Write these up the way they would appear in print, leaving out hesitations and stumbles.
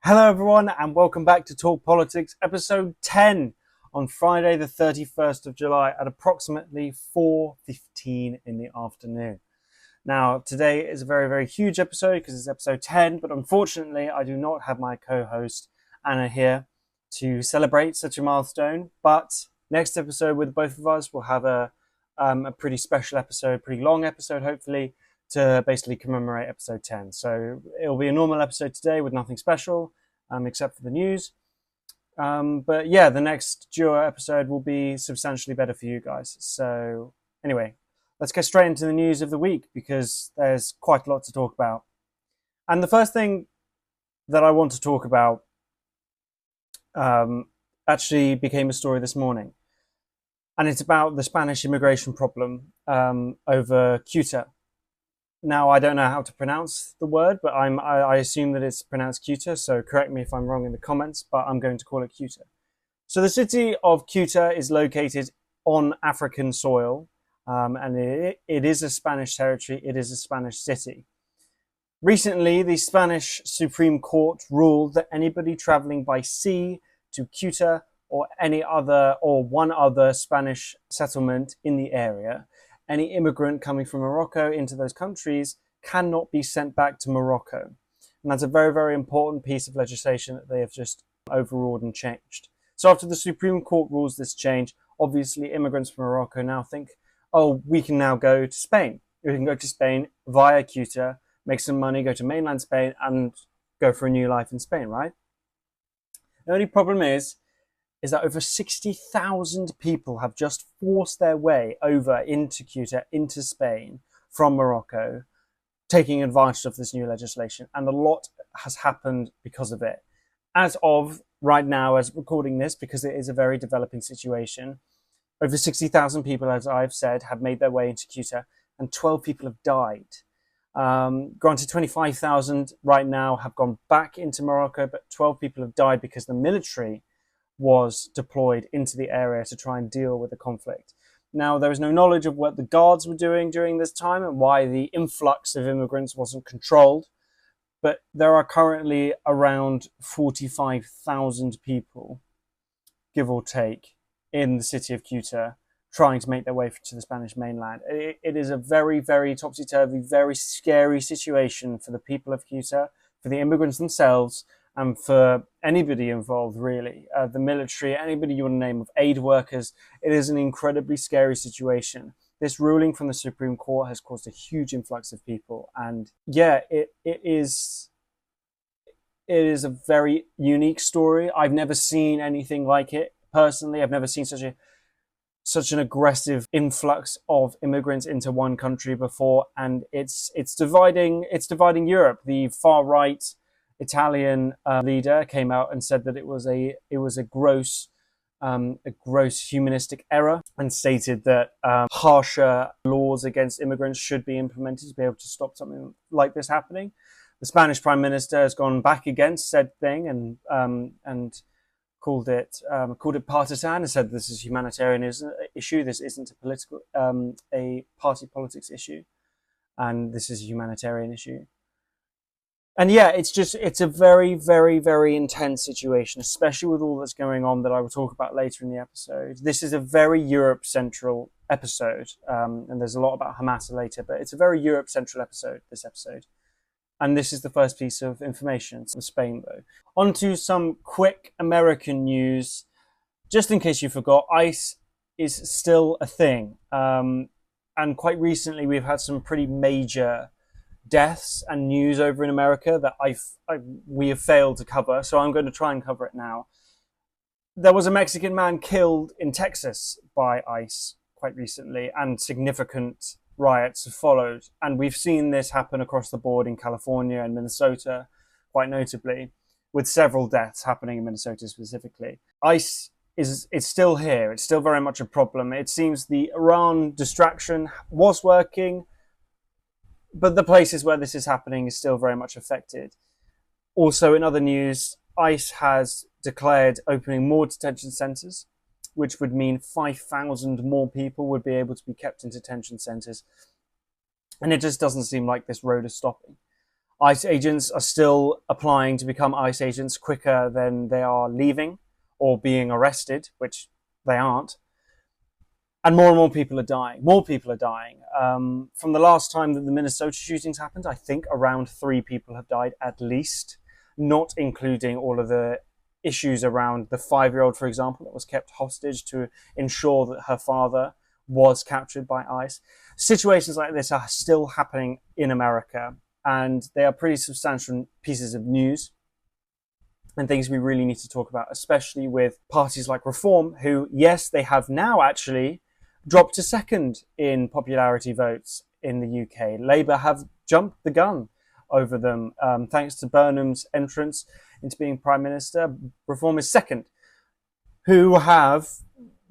Hello everyone and welcome back to Talk Politics episode 10 on Friday the 31st of July at approximately 4:15 in the afternoon. Now today is a very huge episode because it's episode 10, but unfortunately I do not have my co-host Anna here to celebrate such a milestone. But next episode with both of us we'll have a pretty special episode, pretty long episode hopefully, to basically commemorate episode 10. So it'll be a normal episode today with nothing special, except for the news. But yeah, the next duo episode will be substantially better for you guys. So anyway, let's get straight into the news of the week because there's quite a lot to talk about. And the first thing that I want to talk about actually became a story this morning. And it's about the Spanish immigration problem over Ceuta. Now, I don't know how to pronounce the word, but I assume that it's pronounced Ceuta, so correct me if I'm wrong in the comments, but I'm going to call it Ceuta. So the city of Ceuta is located on African soil, and it is a Spanish territory, it is a Spanish city. Recently, the Spanish Supreme Court ruled that anybody traveling by sea to Ceuta or one other Spanish settlement in the area, any immigrant coming from Morocco into those countries cannot be sent back to Morocco. And that's a very important piece of legislation that they have just overruled and changed. So after the Supreme Court rules this change, obviously immigrants from Morocco now think, oh, we can now go to Spain. We can go to Spain via Ceuta, make some money, go to mainland Spain and go for a new life in Spain, right? The only problem is that over 60,000 people have just forced their way over into Ceuta, into Spain, from Morocco, taking advantage of this new legislation. And a lot has happened because of it. As of right now, as recording this, because it is a very developing situation, over 60,000 people, as I've said, have made their way into Ceuta, and 12 people have died. Granted, 25,000 right now have gone back into Morocco, but 12 people have died because the military was deployed into the area to try and deal with the conflict. Now, there is no knowledge of what the guards were doing during this time and why the influx of immigrants wasn't controlled, but there are currently around 45,000 people, give or take, in the city of Ceuta trying to make their way to the Spanish mainland. It is a very topsy-turvy, very scary situation for the people of Ceuta, for the immigrants themselves, and for anybody involved, really. The military, anybody you want to name, of aid workers. It is an incredibly scary situation. This ruling from the Supreme Court has caused a huge influx of people. And yeah, it is a very unique story. I've never seen anything like it. Personally, I've never seen such an aggressive influx of immigrants into one country before. And it's dividing Europe. The far right Italian leader came out and said that it was a gross humanistic error, and stated that harsher laws against immigrants should be implemented to be able to stop something like this happening. The Spanish Prime Minister has gone back against said thing and called it partisan, and said this is a humanitarian issue. This isn't a party politics issue, and this is a humanitarian issue. And yeah, it's a very intense situation, especially with all that's going on that I will talk about later in the episode. This is a very Europe-central episode, and there's a lot about Hamas later, but it's a very Europe-central episode, this episode. And this is the first piece of information from Spain, though. On to some quick American news. Just in case you forgot, ICE is still a thing. And quite recently, we've had some pretty major deaths and news over in America that we have failed to cover, so I'm going to try and cover it now. There was a Mexican man killed in Texas by ICE quite recently, and significant riots have followed. And we've seen this happen across the board in California and Minnesota, quite notably, with several deaths happening in Minnesota specifically. ICE is still here. It's still very much a problem. It seems the Iran distraction was working, but the places where this is happening is still very much affected. Also, in other news, ICE has declared opening more detention centres, which would mean 5,000 more people would be able to be kept in detention centres. And it just doesn't seem like this road is stopping. ICE agents are still applying to become ICE agents quicker than they are leaving or being arrested, which they aren't. And more people are dying. More people are dying. From the last time that the Minnesota shootings happened, I think around 3 people have died at least, not including all of the issues around the 5-year-old, for example, that was kept hostage to ensure that her father was captured by ICE. Situations like this are still happening in America, and they are pretty substantial pieces of news and things we really need to talk about, especially with parties like Reform, who, yes, they have now actually dropped to second in popularity votes in the UK. Labour have jumped the gun over them. Thanks to Burnham's entrance into being Prime Minister, Reform is second, who have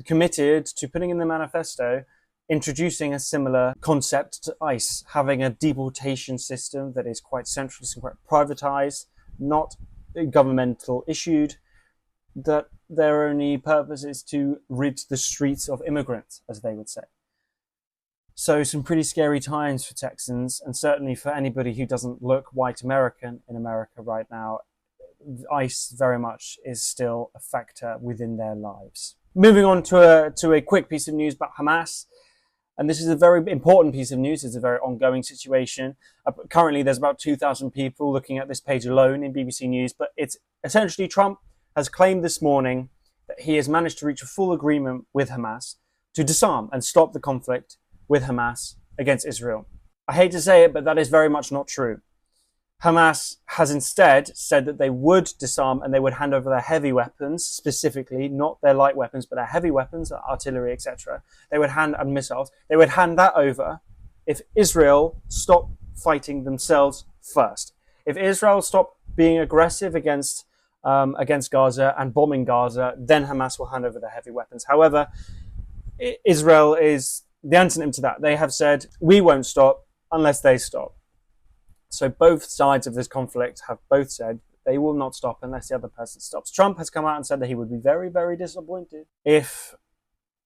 committed to putting in the manifesto introducing a similar concept to ICE, having a deportation system that is quite centralist and quite privatised, not governmental issued, that their only purpose is to rid the streets of immigrants, as they would say. So some pretty scary times for Texans, and certainly for anybody who doesn't look white American in America right now. ICE very much is still a factor within their lives. Moving on to a quick piece of news about Hamas. And this is a very important piece of news. It's a very ongoing situation. Currently, there's about 2,000 people looking at this page alone in BBC News. But it's essentially Trump has claimed this morning that he has managed to reach a full agreement with Hamas to disarm and stop the conflict with Hamas against Israel. I hate to say it, but that is very much not true. Hamas has instead said that they would disarm and they would hand over their heavy weapons, specifically, not their light weapons, but their heavy weapons, artillery, etc. They would hand, and missiles, they would hand that over if Israel stopped fighting themselves first. If Israel stopped being aggressive against Gaza and bombing Gaza, then Hamas will hand over their heavy weapons. However, Israel is the antonym to that. They have said, we won't stop unless they stop. So both sides of this conflict have both said they will not stop unless the other person stops. Trump has come out and said that he would be very, very disappointed if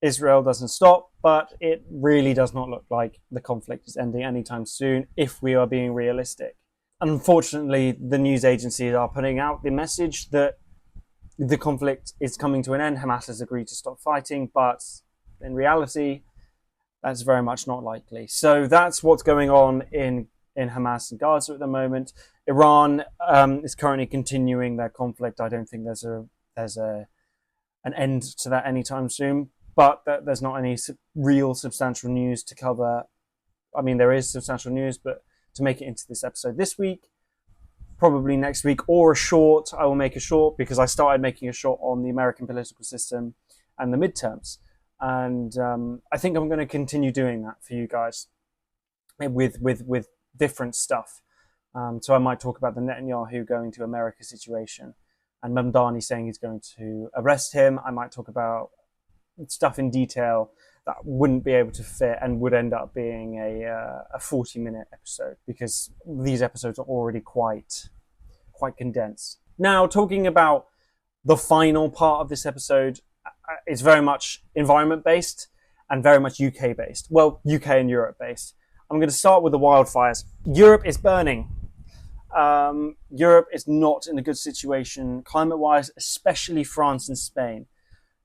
Israel doesn't stop, but it really does not look like the conflict is ending anytime soon if we are being realistic. Unfortunately, the news agencies are putting out the message that the conflict is coming to an end. Hamas has agreed to stop fighting, but in reality, that's very much not likely. So that's what's going on in Hamas and Gaza at the moment. Iran is currently continuing their conflict. I don't think there's an end to that anytime soon, but there's not any real substantial news to cover. I mean, there is substantial news, but to make it into this episode this week, probably next week, or a short, I will make a short because I started making a short on the American political system and the midterms. And I think I'm going to continue doing that for you guys with different stuff. So I might talk about the Netanyahu going to America situation and Mamdani saying he's going to arrest him. I might talk about stuff in detail that wouldn't be able to fit and would end up being a 40-minute episode because these episodes are already quite condensed. Now, talking about the final part of this episode, it's very much environment-based and very much UK-based. Well, UK and Europe-based. I'm going to start with the wildfires. Europe is burning. Europe is not in a good situation climate-wise, especially France and Spain.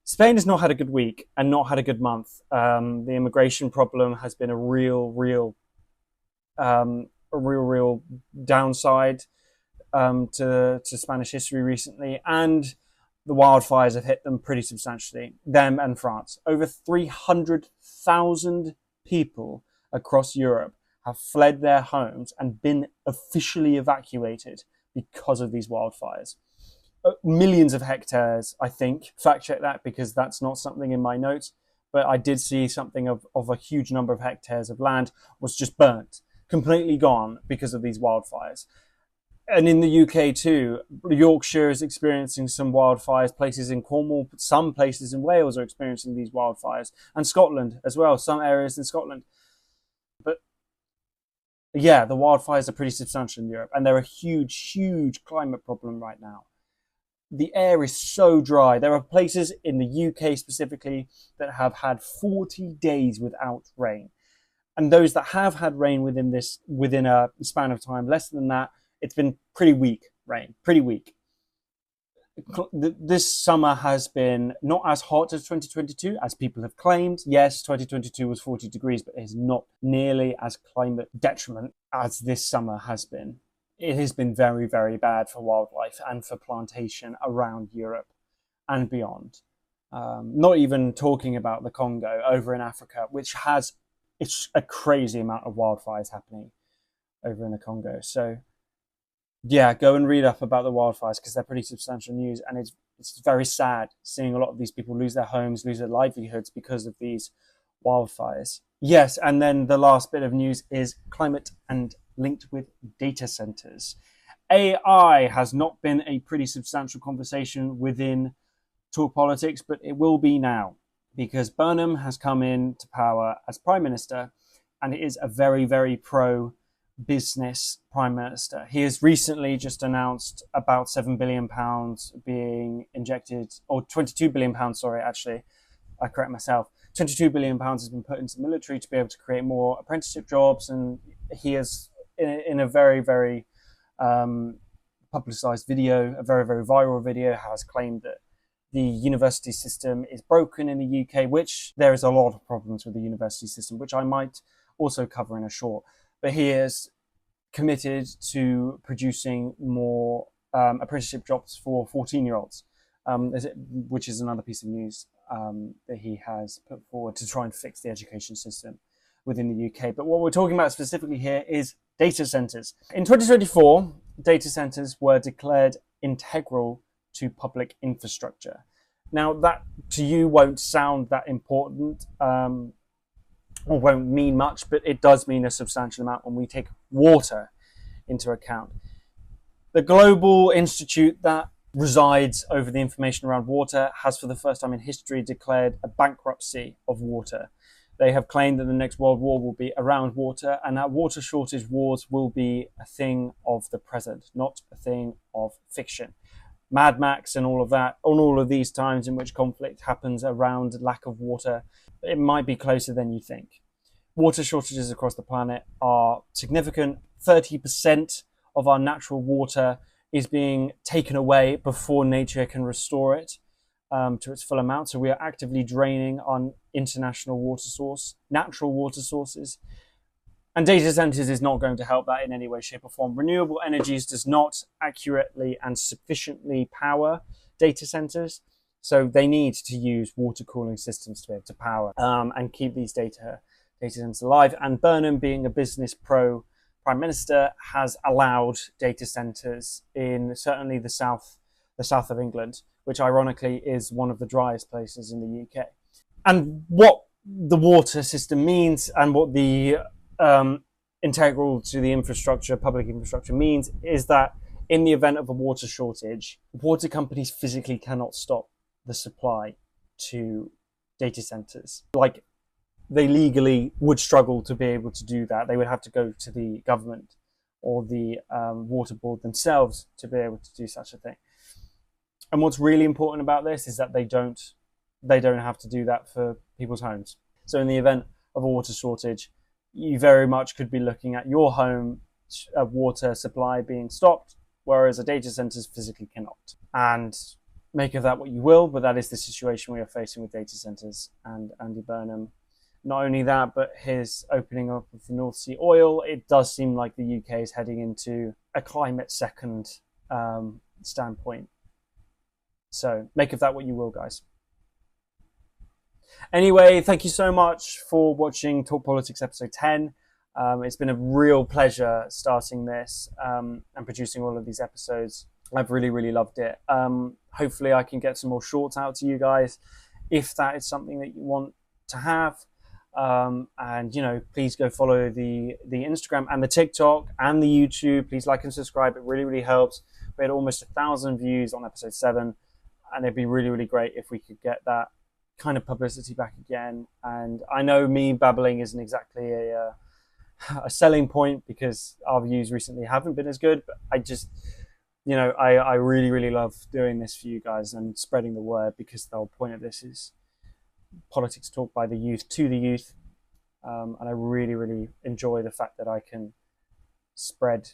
Spain has not had a good week and not had a good month. The immigration problem has been a real downside to Spanish history recently, and the wildfires have hit them pretty substantially, them and France. Over 300,000 people across Europe have fled their homes and been officially evacuated because of these wildfires. Millions of hectares, I think. Fact check that because that's not something in my notes, but I did see something of a huge number of hectares of land was just burnt, completely gone because of these wildfires. And in the UK too, Yorkshire is experiencing some wildfires, places in Cornwall, some places in Wales are experiencing these wildfires, and Scotland as well, some areas in Scotland. But yeah, the wildfires are pretty substantial in Europe, and they're a huge climate problem right now. The air is so dry. There are places in the UK specifically that have had 40 days without rain. And those that have had rain within a span of time less than that, It's been pretty weak rain, pretty weak. This summer has been not as hot as 2022, as people have claimed. Yes, 2022 was 40 degrees, but it's not nearly as climate detriment as this summer has been. It has been very, very bad for wildlife and for plantation around Europe and beyond. Not even talking about the Congo over in Africa, which has a crazy amount of wildfires happening over in the Congo. So yeah, go and read up about the wildfires because they're pretty substantial news, and it's very sad seeing a lot of these people lose their homes, lose their livelihoods because of these wildfires. Yes, and then the last bit of news is climate and linked with data centers. AI has not been a pretty substantial conversation within Talk Politics, but it will be now because Burnham has come in to power as Prime Minister, and it is a very, very pro business Prime Minister. He has recently just announced about £7 billion being injected, or £22 billion, sorry, actually, I correct myself. £22 billion has been put into the military to be able to create more apprenticeship jobs, and he has, in a very, very publicised video, a very, very viral video, has claimed that the university system is broken in the UK, which there is a lot of problems with the university system, which I might also cover in a short. But he is committed to producing more apprenticeship jobs for 14-year-olds, which is another piece of news that he has put forward to try and fix the education system within the UK. But what we're talking about specifically here is data centers. In 2024, data centers were declared integral to public infrastructure. Now, that to you won't sound that important, or won't mean much, but it does mean a substantial amount when we take water into account. The global institute that resides over the information around water has, for the first time in history, declared a bankruptcy of water. They have claimed that the next world war will be around water, and that water shortage wars will be a thing of the present, not a thing of fiction. Mad Max and all of that, on all of these times in which conflict happens around lack of water, it might be closer than you think. Water shortages across the planet are significant. 30% of our natural water is being taken away before nature can restore it to its full amount. So we are actively draining on international water source, natural water sources. And data centers is not going to help that in any way, shape or form. Renewable energies does not accurately and sufficiently power data centers. So they need to use water cooling systems to be able to power and keep these data centers alive. And Burnham, being a business pro Prime Minister, has allowed data centers in certainly the south of England, which ironically is one of the driest places in the UK. And what the water system means and what the integral to the infrastructure, public infrastructure means is that in the event of a water shortage, water companies physically cannot stop the supply to data centers. Like, they legally would struggle to be able to do that. They would have to go to the government or the water board themselves to be able to do such a thing. And what's really important about this is that they don't have to do that for people's homes. So in the event of a water shortage, you very much could be looking at your home water supply being stopped, whereas a data centers physically cannot. And make of that what you will, but that is the situation we are facing with data centers and Andy Burnham. Not only that, but his opening up of the North Sea oil, it does seem like the UK is heading into a climate second standpoint. So make of that what you will, guys. Anyway, thank you so much for watching Talk Politics episode 10. It's been a real pleasure starting this and producing all of these episodes. I've really, really loved it. Hopefully I can get some more shorts out to you guys if that is something that you want to have. And, you know, please go follow the Instagram and the TikTok and the YouTube. Please like and subscribe. It really, really helps. We had almost 1,000 views on episode 7, and it'd be really, really great if we could get that kind of publicity back again. And I know me babbling isn't exactly a selling point because our views recently haven't been as good, but I just, you know, I really, really love doing this for you guys and spreading the word, because the whole point of this is politics talk by the youth to the youth. And I really, really enjoy the fact that I can spread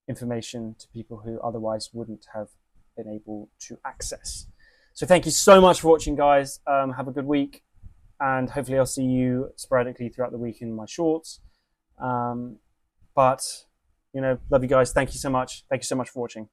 information to people who otherwise wouldn't have been able to access. So thank you so much for watching, guys. Have a good week, and hopefully I'll see you sporadically throughout the week in my shorts. But, love you guys. Thank you so much. Thank you so much for watching.